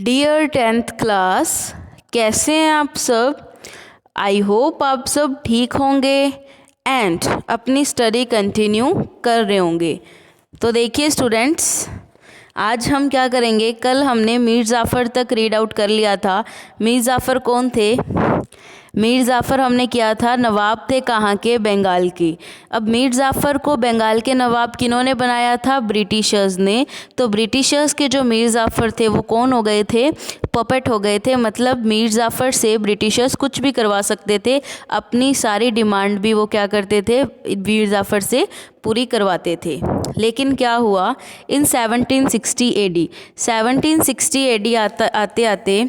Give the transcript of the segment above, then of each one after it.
Dear 10th class, कैसे हैं आप सब। आई होप आप सब ठीक होंगे एंड अपनी स्टडी कंटिन्यू कर रहे होंगे। तो देखिए स्टूडेंट्स, आज हम क्या करेंगे। कल हमने मीर जाफ़र तक रीड आउट कर लिया था। मीर जाफ़र कौन थे? मीर जाफ़र हमने किया था नवाब थे कहाँ के? बंगाल के। अब मीर जाफ़र को बंगाल के नवाब किन्होंने बनाया था? ब्रिटिशर्स ने। तो ब्रिटिशर्स के जो मीर जाफ़र थे वो कौन हो गए थे? पपेट हो गए थे। मतलब मीर जाफ़र से ब्रिटिशर्स कुछ भी करवा सकते थे, अपनी सारी डिमांड भी वो क्या करते थे? मीर जाफ़र से पूरी करवाते थे। लेकिन क्या हुआ इन 1760 AD, 1760 AD आते आते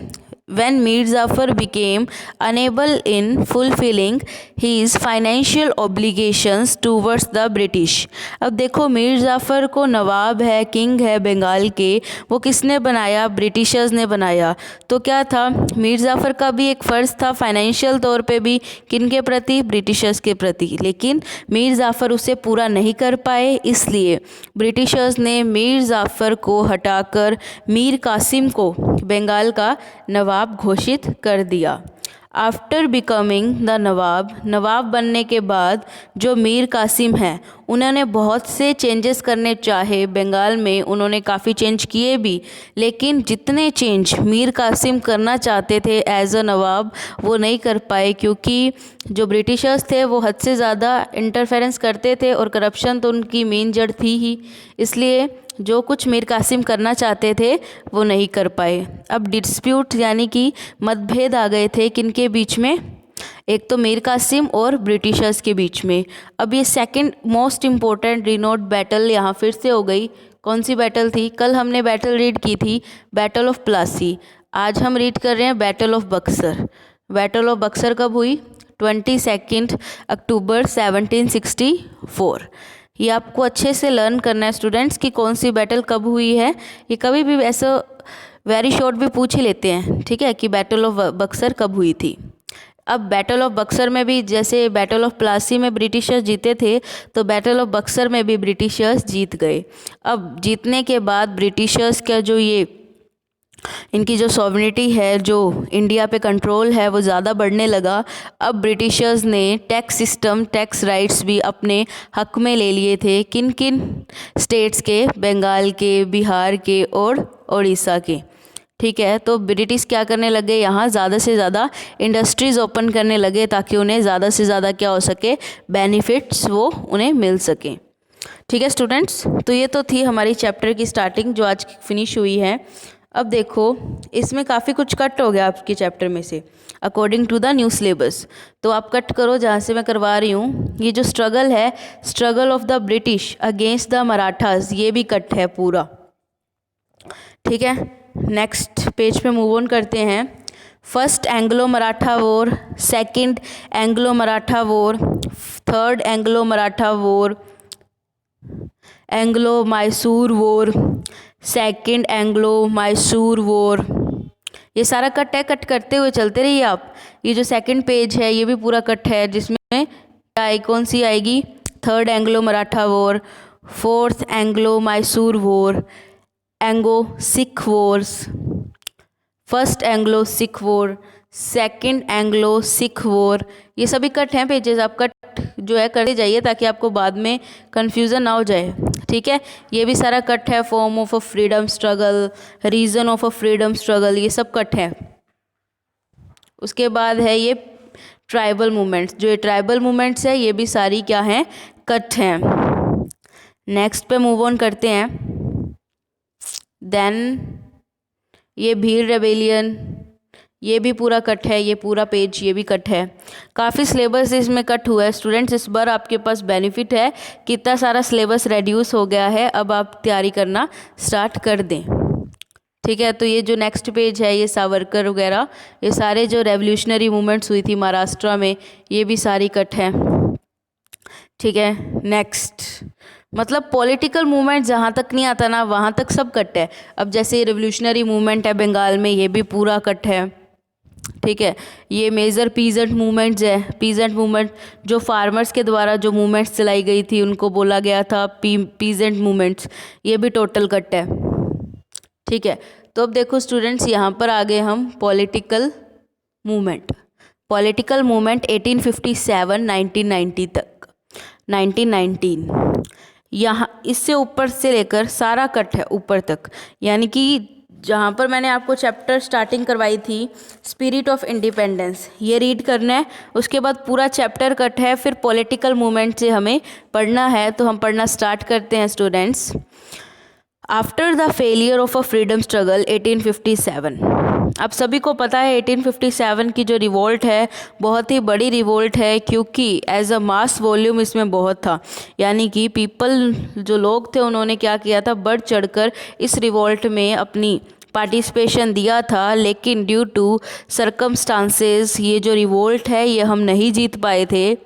when Mir Jafar became unable in fulfilling his financial obligations towards the British। अब देखो, मीर जाफ़र को नवाब है, किंग है बंगाल के, वो किसने बनाया? ब्रिटिशर्स ने बनाया। तो क्या था, मीर जाफ़र का भी एक फ़र्ज़ था फाइनेंशियल तौर पे भी, किन के प्रति? ब्रिटिशर्स के प्रति। लेकिन मीर जाफ़र उसे पूरा नहीं कर पाए, इसलिए ब्रिटिशर्स ने मीर जाफ़र को हटाकर मीर कासिम को बंगाल का नवाब घोषित कर दिया। आफ्टर बिकमिंग द नवाब बनने के बाद जो मीर कासिम हैं उन्होंने बहुत से चेंजेस करने चाहे बंगाल में, उन्होंने काफ़ी चेंज किए भी, लेकिन जितने चेंज मीर कासिम करना चाहते थे एज अ नवाब वो नहीं कर पाए, क्योंकि जो ब्रिटिशर्स थे वो हद से ज़्यादा इंटरफेरेंस करते थे और करप्शन तो उनकी मेन जड़ थी ही। इसलिए जो कुछ मीर कासिम करना चाहते थे वो नहीं कर पाए। अब डिस्प्यूट यानी कि मतभेद आ गए थे किनके बीच में? एक तो मीर कासिम और ब्रिटिशर्स के बीच में। अब ये सेकंड मोस्ट इम्पोर्टेंट रिनोट बैटल यहाँ फिर से हो गई। कौन सी बैटल थी? कल हमने बैटल रीड की थी, बैटल ऑफ प्लासी। आज हम रीड कर रहे हैं battle of Buxar. Battle of Buxar कब हुई? 22 अक्टूबर 1764। ये आपको अच्छे से लर्न करना है स्टूडेंट्स कि कौन सी बैटल कब हुई है। ये कभी भी ऐसा वेरी शॉर्ट भी पूछ ही लेते हैं, ठीक है, कि बैटल ऑफ बक्सर कब हुई थी। अब बैटल ऑफ बक्सर में भी जैसे बैटल ऑफ प्लासी में ब्रिटिशर्स जीते थे, तो बैटल ऑफ बक्सर में भी ब्रिटिशर्स जीत गए। अब जीतने के बाद ब्रिटिशर्स का जो ये इनकी जो सॉवरेनिटी है, जो इंडिया पे कंट्रोल है, वो ज़्यादा बढ़ने लगा। अब ब्रिटिशर्स ने टैक्स सिस्टम, टैक्स राइट्स भी अपने हक में ले लिए थे। किन किन स्टेट्स के? बंगाल के, बिहार के और उड़ीसा के। ठीक है, तो ब्रिटिश क्या करने लगे, यहाँ ज़्यादा से ज़्यादा इंडस्ट्रीज़ ओपन करने लगे ताकि उन्हें ज़्यादा से ज़्यादा क्या हो सके? बेनिफिट्स वो उन्हें मिल सके। ठीक है स्टूडेंट्स, तो ये तो थी हमारी चैप्टर की स्टार्टिंग जो आज फिनिश हुई है। अब देखो, इसमें काफ़ी कुछ कट हो गया आपके चैप्टर में से according to the new syllabus. तो आप कट करो जहाँ से मैं करवा रही हूँ। ये जो स्ट्रगल है, struggle of the British against the Marathas, ये भी कट है पूरा। ठीक है, नेक्स्ट पेज पे मूव ऑन करते हैं। First Anglo Maratha war, second Anglo Maratha war, third Anglo Maratha war, Anglo Mysore war, second Anglo Mysore war. ये सारा कट है, कट करते हुए चलते रहिए आप। ये जो सेकंड पेज है ये भी पूरा कट है, जिसमें कौन सी आएगी? Third Anglo Maratha war, fourth Anglo Mysore war, Anglo Sikh Wars, first Anglo Sikh war, second Anglo Sikh war. ये सभी कट हैं पेजेस, आप कट जो है करते जाइए ताकि आपको बाद में कन्फ्यूज़न ना हो जाए। ठीक है, ये भी सारा कट है। Form of a freedom struggle, reason of a freedom struggle, ये सब कट है। उसके बाद है ये ट्राइबल मूवमेंट्स। जो ये ट्राइबल मूवमेंट्स है ये भी सारी क्या हैं? कट हैं। नेक्स्ट पे मूव ऑन करते हैं। देन ये भील रेबेलियन, ये भी पूरा कट है। ये पूरा पेज ये भी कट है। काफ़ी सिलेबस इसमें कट हुआ है स्टूडेंट्स। इस बार आपके पास बेनिफिट है, कितना सारा सिलेबस रेड्यूस हो गया है। अब आप तैयारी करना स्टार्ट कर दें। ठीक है, तो ये जो नेक्स्ट पेज है ये सावरकर वगैरह, ये सारे जो रेवोल्यूशनरी मूवमेंट्स हुई थी महाराष्ट्र में, ये भी सारी कट है। ठीक है, नेक्स्ट मतलब पॉलिटिकल मूवमेंट जहाँ तक नहीं आता ना वहाँ तक सब कट है। अब जैसे रेवोल्यूशनरी मूवमेंट है बंगाल में, ये भी पूरा कट है। ठीक है, ये मेजर पीजेंट मूवमेंट्स है। पीजेंट मूवमेंट जो फार्मर्स के द्वारा जो मूवमेंट्स चलाई गई थी उनको बोला गया था पीजेंट मूवमेंट्स, ये भी टोटल कट है। ठीक है, तो अब देखो स्टूडेंट्स, यहाँ पर आ गए हम पॉलिटिकल मूवमेंट। पॉलिटिकल मूवमेंट 1857 1990 तक, 1919, यहाँ इससे ऊपर से लेकर सारा कट है ऊपर तक। यानी कि जहाँ पर मैंने आपको चैप्टर स्टार्टिंग करवाई थी स्पिरिट ऑफ इंडिपेंडेंस, ये रीड करना है। उसके बाद पूरा चैप्टर कट है, फिर पॉलिटिकल मूवमेंट से हमें पढ़ना है। तो हम पढ़ना स्टार्ट करते हैं students. After the failure of a freedom struggle 1857। अब सभी को पता है 1857 की जो रिवोल्ट है बहुत ही बड़ी रिवोल्ट है, क्योंकि एज अ मास वॉल्यूम इसमें बहुत था। यानी कि पीपल जो लोग थे उन्होंने क्या किया था, बढ़ चढ़कर इस रिवोल्ट में अपनी पार्टिसिपेशन दिया था। लेकिन ड्यू टू सर्कमस्टांसेस ये जो रिवोल्ट है ये हम नहीं जीत पाए थे,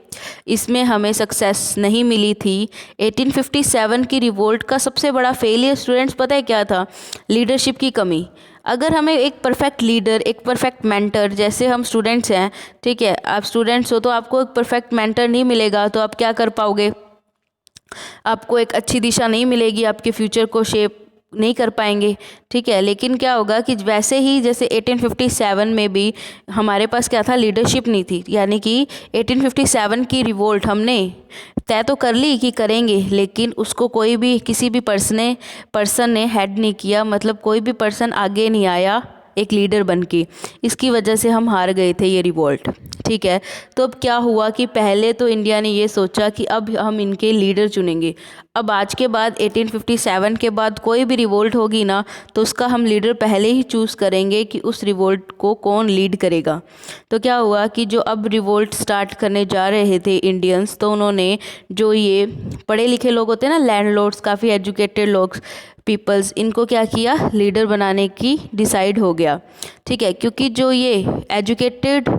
इसमें हमें सक्सेस नहीं मिली थी। 1857 की रिवोल्ट का सबसे बड़ा फेलियर स्टूडेंट्स पता है क्या था? लीडरशिप की कमी। अगर हमें एक परफेक्ट लीडर, एक परफेक्ट मेंटर, जैसे हम स्टूडेंट्स हैं, ठीक है, आप स्टूडेंट्स हो तो आपको एक परफेक्ट मेंटर नहीं मिलेगा तो आप क्या कर पाओगे? आपको एक अच्छी दिशा नहीं मिलेगी, आपके फ्यूचर को शेप नहीं कर पाएंगे, ठीक है। लेकिन क्या होगा कि वैसे ही जैसे 1857 में भी हमारे पास क्या था, लीडरशिप नहीं थी। यानी कि 1857 की रिवोल्ट हमने तय तो कर ली कि करेंगे, लेकिन उसको कोई भी किसी भी पर्सन ने हेड नहीं किया, मतलब कोई भी पर्सन आगे नहीं आया एक लीडर बन के। इसकी वजह से हम हार गए थे ये रिवोल्ट, ठीक है। तो अब क्या हुआ कि पहले तो इंडिया ने ये सोचा कि अब हम इनके लीडर चुनेंगे। अब आज के बाद 1857 के बाद कोई भी रिवोल्ट होगी ना तो उसका हम लीडर पहले ही चूज़ करेंगे कि उस रिवोल्ट को कौन लीड करेगा। तो क्या हुआ कि जो अब रिवोल्ट स्टार्ट करने जा रहे थे इंडियंस, तो उन्होंने जो ये पढ़े लिखे लोग होते हैं ना, लैंडलॉर्ड्स, काफ़ी एजुकेटेड लोग, पीपल्स, इनको क्या किया, लीडर बनाने की डिसाइड हो गया, ठीक है। क्योंकि जो ये एजुकेटेड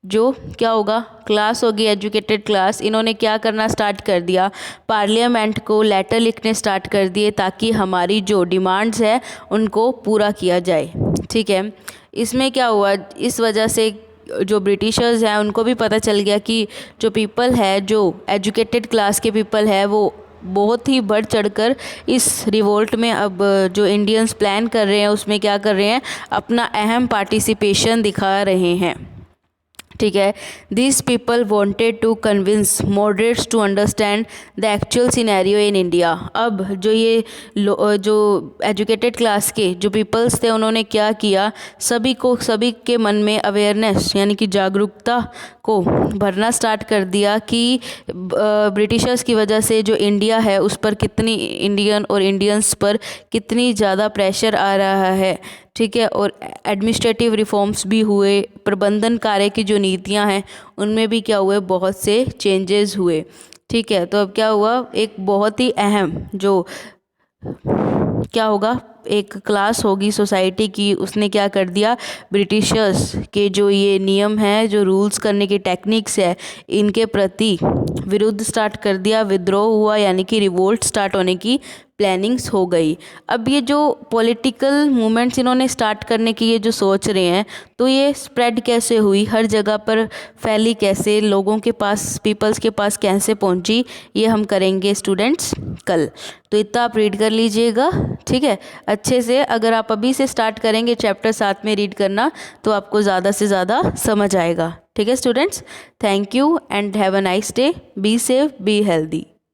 जो क्या होगा क्लास होगी, एजुकेटेड क्लास, इन्होंने क्या करना स्टार्ट कर दिया, पार्लियामेंट को लेटर लिखने स्टार्ट कर दिए ताकि हमारी जो डिमांड्स है उनको पूरा किया जाए, ठीक है। इसमें क्या हुआ, इस वजह से जो ब्रिटिशर्स हैं उनको भी पता चल गया कि जो पीपल है, जो एजुकेटेड क्लास के पीपल है, वो बहुत ही बढ़ चढ़कर इस रिवोल्ट में अब जो इंडियंस प्लान कर रहे हैं उसमें क्या कर रहे हैं, अपना अहम पार्टिसिपेशन दिखा रहे हैं, ठीक है। This people wanted to convince moderates to understand the actual scenario in India. अब जो ये जो एजुकेटेड क्लास के जो पीपल्स थे उन्होंने क्या किया, सभी के मन में अवेयरनेस यानी कि जागरूकता को भरना स्टार्ट कर दिया कि ब्रिटिशर्स की वजह से जो इंडिया है उस पर कितनी, इंडियन और इंडियंस पर कितनी ज़्यादा प्रेशर आ रहा है, ठीक है। और एडमिनिस्ट्रेटिव रिफॉर्म्स भी हुए, प्रबंधन कार्य की जो नीतियां हैं उनमें भी क्या हुए, बहुत से चेंजेस हुए, ठीक है। तो अब क्या हुआ, एक बहुत ही अहम जो क्या होगा, एक क्लास होगी सोसाइटी की, उसने क्या कर दिया, ब्रिटिशर्स के जो ये नियम हैं, जो रूल्स करने की टेक्निक्स है, इनके प्रति विरुद्ध स्टार्ट कर दिया, विद्रोह हुआ, यानी कि रिवोल्ट स्टार्ट होने की प्लानिंग्स हो गई। अब ये जो पॉलिटिकल मूवमेंट्स इन्होंने स्टार्ट करने की ये जो सोच रहे हैं, तो ये स्प्रेड कैसे हुई, हर जगह पर फैली कैसे, लोगों के पास, पीपल्स के पास कैसे पहुंची, ये हम करेंगे स्टूडेंट्स कल। तो इतना आप रीड कर लीजिएगा, ठीक है, अच्छे से। अगर आप अभी से स्टार्ट करेंगे चैप्टर 7 में रीड करना तो आपको ज़्यादा से ज़्यादा समझ आएगा, ठीक है students. Thank you and have a nice day, be safe, be healthy.